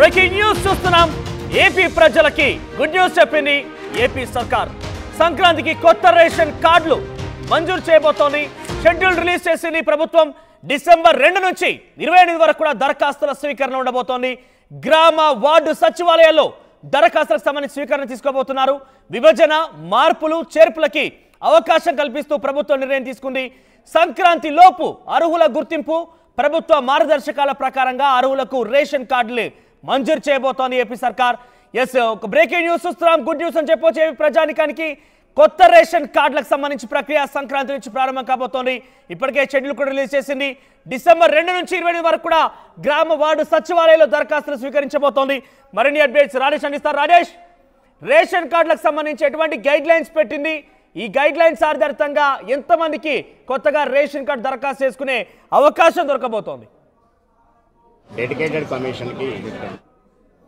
Breaking news చూస్తున్నాం. AP ప్రజలకి good news చెప్పింది ఏపీ సర్కార్. సంక్రాంతికి కొత్త రేషన్ కార్డులు మంజూరు చేయబోతోంది. షెడ్యూల్ రిలీజ్ చేసింది ప్రభుత్వం. డిసెంబర్ 2 నుంచి 28 వరకు కూడా దరఖాస్తుల స్వీకరణ ఉండబోతోంది. గ్రామ వార్డు సచివాలయాల్లో దరఖాస్తులకు సంబంధించి స్వీకరణ తీసుకోబోతున్నారు. విభజన మార్పులు చేర్పులకి అవకాశం కల్పిస్తూ ప్రభుత్వం నిర్ణయం తీసుకుంది. సంక్రాంతి లోపు అర్హుల గుర్తింపు ప్రభుత్వ మార్గదర్శకాల ప్రకారంగా అర్హులకు రేషన్ కార్డులు మంజూరు చేయబోతోంది ఏపీ సర్కార్. ఎస్, ఒక బ్రేకింగ్ న్యూస్ చూస్తున్నాం. గుడ్ న్యూస్ అని చెప్పొచ్చు. ఏపీ ప్రజానికానికి కొత్త రేషన్ కార్డులకు సంబంధించి ప్రక్రియ సంక్రాంతి నుంచి ప్రారంభం కాబోతోంది. ఇప్పటికే షెడ్యూల్ కూడా రిలీజ్ చేసింది. డిసెంబర్ 2 నుంచి 28 వరకు కూడా గ్రామ వార్డు సచివాలయాల్లో దరఖాస్తులు స్వీకరించబోతోంది. మరిన్ని అప్డేట్స్ రాజేష్ అందిస్తారు. రాజేష్, రేషన్ కార్డులకు సంబంధించి ఎటువంటి గైడ్ లైన్స్ పెట్టింది? ఈ గైడ్ లైన్స్ ఆధారితంగా ఎంతమందికి కొత్తగా రేషన్ కార్డు దరఖాస్తు చేసుకునే అవకాశం దొరకబోతోంది? డెడికేటెడ్ కమిషన్కి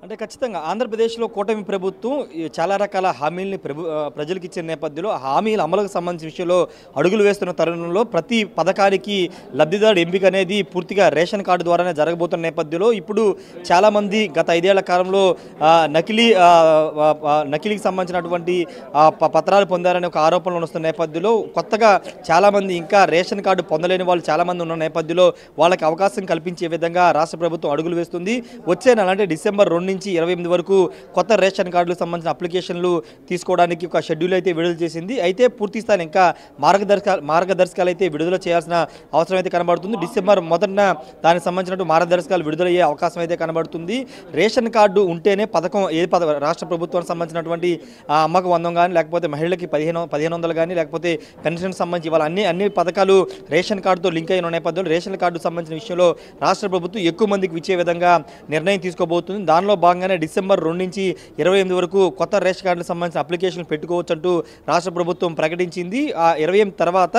అంటే ఖచ్చితంగా ఆంధ్రప్రదేశ్లో కూటమి ప్రభుత్వం చాలా రకాల హామీలని ప్రజలకు ఇచ్చిన నేపథ్యంలో హామీల అమలుకు సంబంధించిన విషయంలో అడుగులు వేస్తున్న తరుణంలో ప్రతి పథకానికి లబ్ధిదారుడు ఎంపిక అనేది పూర్తిగా రేషన్ కార్డు ద్వారానే జరగబోతున్న నేపథ్యంలో ఇప్పుడు చాలామంది గత 5 ఏళ్ల కాలంలో నకిలీకి సంబంధించినటువంటి పత్రాలు పొందారనే ఒక ఆరోపణలు వస్తున్న నేపథ్యంలో కొత్తగా చాలామంది ఇంకా రేషన్ కార్డు పొందలేని వాళ్ళు చాలామంది ఉన్న నేపథ్యంలో వాళ్ళకి అవకాశం కల్పించే విధంగా రాష్ట్ర ప్రభుత్వం అడుగులు వేస్తుంది. వచ్చే నెల అంటే డిసెంబర్ 2 నుంచి 28 వరకు కొత్త రేషన్ కార్డులకు సంబంధించిన అప్లికేషన్లు తీసుకోవడానికి ఒక షెడ్యూల్ అయితే విడుదల చేసింది. అయితే పూర్తి స్థాయి ఇంకా మార్గదర్శకాలు అయితే విడుదల చేయాల్సిన అవసరం అయితే కనబడుతుంది. డిసెంబర్ 1న దానికి సంబంధించినట్టు మార్గదర్శకాలు విడుదలయ్యే అవకాశం అయితే కనబడుతుంది. రేషన్ కార్డు ఉంటేనే పథకం రాష్ట్ర ప్రభుత్వానికి సంబంధించినటువంటి అమ్మకు 100 కానీ లేకపోతే మహిళలకి 1500 కానీ లేకపోతే పెన్షన్ సంబంధించి ఇవాళ అన్ని పథకాలు రేషన్ కార్డుతో లింక్ అయిన నేపథ్యంలో రేషన్ కార్డు సంబంధించిన విషయంలో రాష్ట్ర ప్రభుత్వం ఎక్కువ మందికి ఇచ్చే విధంగా నిర్ణయం తీసుకోబోతుంది. దానిలో భాగంగానే డిసెంబర్ 2 నుంచి 28 వరకు కొత్త రేషన్ కార్డులకు సంబంధించిన అప్లికేషన్లు పెట్టుకోవచ్చు అంటూ రాష్ట్ర ప్రభుత్వం ప్రకటించింది. ఆ 28 తర్వాత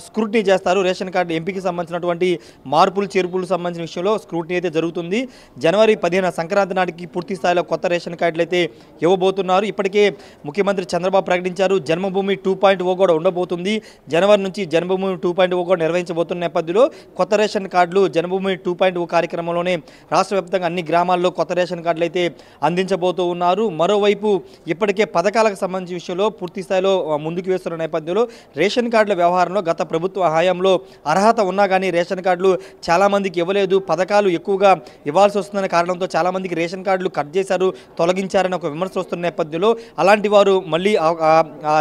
స్క్రూటినీ చేస్తారు. రేషన్ కార్డు ఎంపికకి సంబంధించినటువంటి మార్పులు చేర్పులు సంబంధించిన విషయంలో స్క్రూటినీ అయితే జరుగుతుంది. జనవరి 15 సంక్రాంతి నాటికి పూర్తి స్థాయిలో కొత్త రేషన్ కార్డులు అయితే ఇవ్వబోతున్నారు. ఇప్పటికే ముఖ్యమంత్రి చంద్రబాబు ప్రకటించారు జన్మభూమి 2.0 కూడా ఉండబోతుంది. జనవరి నుంచి జన్మభూమి 2.0 కూడా నిర్వహించబోతున్న నేపథ్యంలో కొత్త రేషన్ కార్డులు జన్మభూమి 2.0 కార్యక్రమంలోనే రాష్ట్ర వ్యాప్తంగా అన్ని గ్రామాల్లో కొత్త రేషన్ కార్డులు అయితే అందించబోతూ ఉన్నారు. మరోవైపు ఇప్పటికే పథకాలకు సంబంధించిన విషయంలో పూర్తి స్థాయిలో ముందుకు వేస్తున్న నేపథ్యంలో రేషన్ కార్డుల వ్యవహారంలో గత ప్రభుత్వ హయాంలో అర్హత ఉన్నా కానీ రేషన్ కార్డులు చాలామందికి ఇవ్వలేదు, పథకాలు ఎక్కువగా ఇవ్వాల్సి వస్తుందనే కారణంతో చాలామందికి రేషన్ కార్డులు కట్ చేశారు, తొలగించారని ఒక విమర్శ వస్తున్న నేపథ్యంలో అలాంటి వారు మళ్ళీ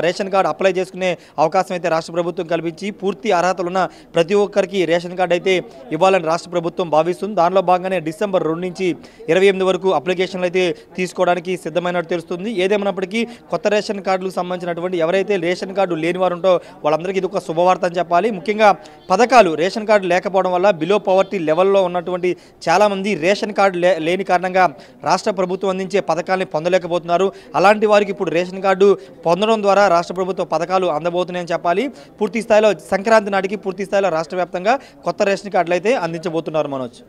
రేషన్ కార్డు అప్లై చేసుకునే అవకాశం అయితే రాష్ట్ర ప్రభుత్వం కల్పించి పూర్తి అర్హతలున్న ప్రతి ఒక్కరికి రేషన్ కార్డు అయితే ఇవ్వాలని రాష్ట్ర ప్రభుత్వం భావిస్తుంది. దానిలో భాగంగానే డిసెంబర్ 2 నుంచి 28 వరకు అప్లికేషన్లు అయితే తీసుకోవడానికి సిద్ధమైనట్టు తెలుస్తుంది. ఏదేమైనప్పటికీ కొత్త రేషన్ కార్డులకు సంబంధించినటువంటి ఎవరైతే రేషన్ కార్డు లేని వారు ఉంటో వాళ్ళందరికీ ఇది ఒక శుభవార్త అని చెప్పాలి. ముఖ్యంగా పథకాలు రేషన్ కార్డు లేకపోవడం వల్ల బిలో పవర్టీ లెవెల్లో ఉన్నటువంటి చాలామంది రేషన్ కార్డు లేని కారణంగా రాష్ట్ర ప్రభుత్వం అందించే పథకాలని పొందలేకపోతున్నారు. అలాంటి వారికి ఇప్పుడు రేషన్ కార్డు పొందడం ద్వారా రాష్ట్ర ప్రభుత్వ పథకాలు అందబోతున్నాయని చెప్పాలి. పూర్తి స్థాయిలో సంక్రాంతి నాటికి పూర్తి స్థాయిలో రాష్ట్ర వ్యాప్తంగా కొత్త రేషన్ కార్డులు అయితే అందించబోతున్నారు. మనోజ్,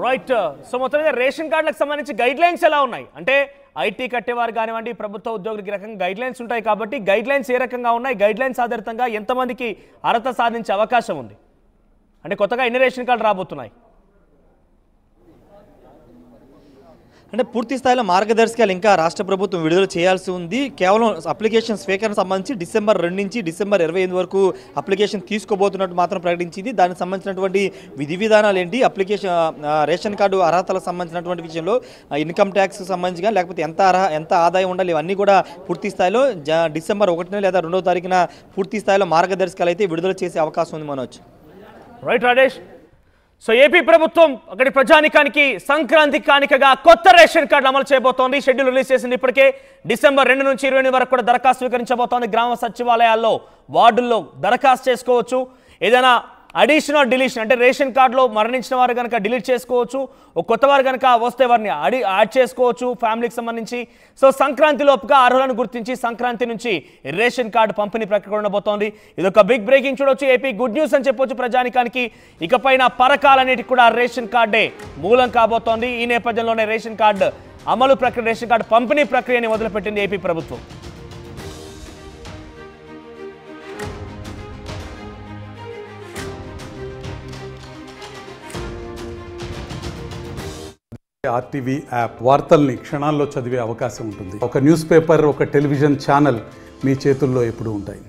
రైట్. సో మొత్తం రేషన్ కార్డులకు సంబంధించి గైడ్ లైన్స్ ఎలా ఉన్నాయి అంటే ఐటీ కట్టేవారు కానివ్వండి, ప్రభుత్వ ఉద్యోగులకి రకంగా గైడ్ లైన్స్ ఉంటాయి కాబట్టి గైడ్ లైన్స్ ఏ రకంగా ఉన్నాయి, గైడ్ లైన్స్ ఆధారితంగా ఎంతమందికి అర్హత సాధించే అవకాశం ఉంది అంటే కొత్తగా ఎన్ని రేషన్ కార్డు రాబోతున్నాయి? అంటే పూర్తి స్థాయిలో మార్గదర్శకాలు ఇంకా రాష్ట్ర ప్రభుత్వం విడుదల చేయాల్సి ఉంది. కేవలం అప్లికేషన్ స్వీకరణ సంబంధించి డిసెంబర్ 2 నుంచి డిసెంబర్ 28 వరకు అప్లికేషన్ తీసుకోబోతున్నట్టు మాత్రం ప్రకటించింది. దానికి సంబంధించినటువంటి విధి విధానాలు ఏంటి, అప్లికేషన్ రేషన్ కార్డు అర్హతలకు సంబంధించినటువంటి విషయంలో ఇన్కమ్ ట్యాక్స్ సంబంధించి లేకపోతే ఎంత ఆదాయం ఉండాలి ఇవన్నీ కూడా పూర్తి స్థాయిలో డిసెంబర్ 1 లేదా 2వ తారీఖున పూర్తి స్థాయిలో మార్గదర్శకాలు అయితే విడుదల చేసే అవకాశం ఉంది. Manoj, right Rajesh. So AP ప్రభుత్వం అక్కడి ప్రజానికానికి సంక్రాంతి కానికగా కొత్త రేషన్ కార్డులు అమలు చేయబోతోంది. షెడ్యూల్ రిలీజ్ చేసింది. ఇప్పటికే డిసెంబర్ 2 నుంచి 28 వరకు కూడా దరఖాస్తు స్వీకరించబోతోంది. గ్రామ సచివాలయాల్లో వార్డుల్లో దరఖాస్తు చేసుకోవచ్చు. ఏదైనా అడిషనల్ డిలీషన్ అంటే రేషన్ కార్డులో మరణించిన వారు కనుక డిలీట్ చేసుకోవచ్చు, ఒక కొత్త వారు కనుక వస్తే వారిని యాడ్ చేసుకోవచ్చు ఫ్యామిలీకి సంబంధించి. సో సంక్రాంతి లోపుగా అర్హులను గుర్తించి సంక్రాంతి నుంచి రేషన్ కార్డు పంపిణీ ప్రక్రియ ఉండబోతోంది. ఇదొక బిగ్ బ్రేకింగ్ చూడొచ్చు. ఏపీ గుడ్ న్యూస్ అని చెప్పొచ్చు ప్రజానికానికి. ఇకపైన పరకాలన్నిటికి కూడా రేషన్ కార్డే మూలం కాబోతోంది. ఈ నేపథ్యంలోనే రేషన్ కార్డు అమలు ప్రక్రియ, రేషన్ కార్డు పంపిణీ ప్రక్రియని మొదలుపెట్టింది ఏపీ ప్రభుత్వం. ఆర్టీవీ యాప్ వార్తల్ని క్షణాల్లో చదివే అవకాశం ఉంటుంది. ఒక న్యూస్ పేపర్, ఒక టెలివిజన్ ఛానల్ మీ చేతుల్లో ఎప్పుడూ ఉంటాయి.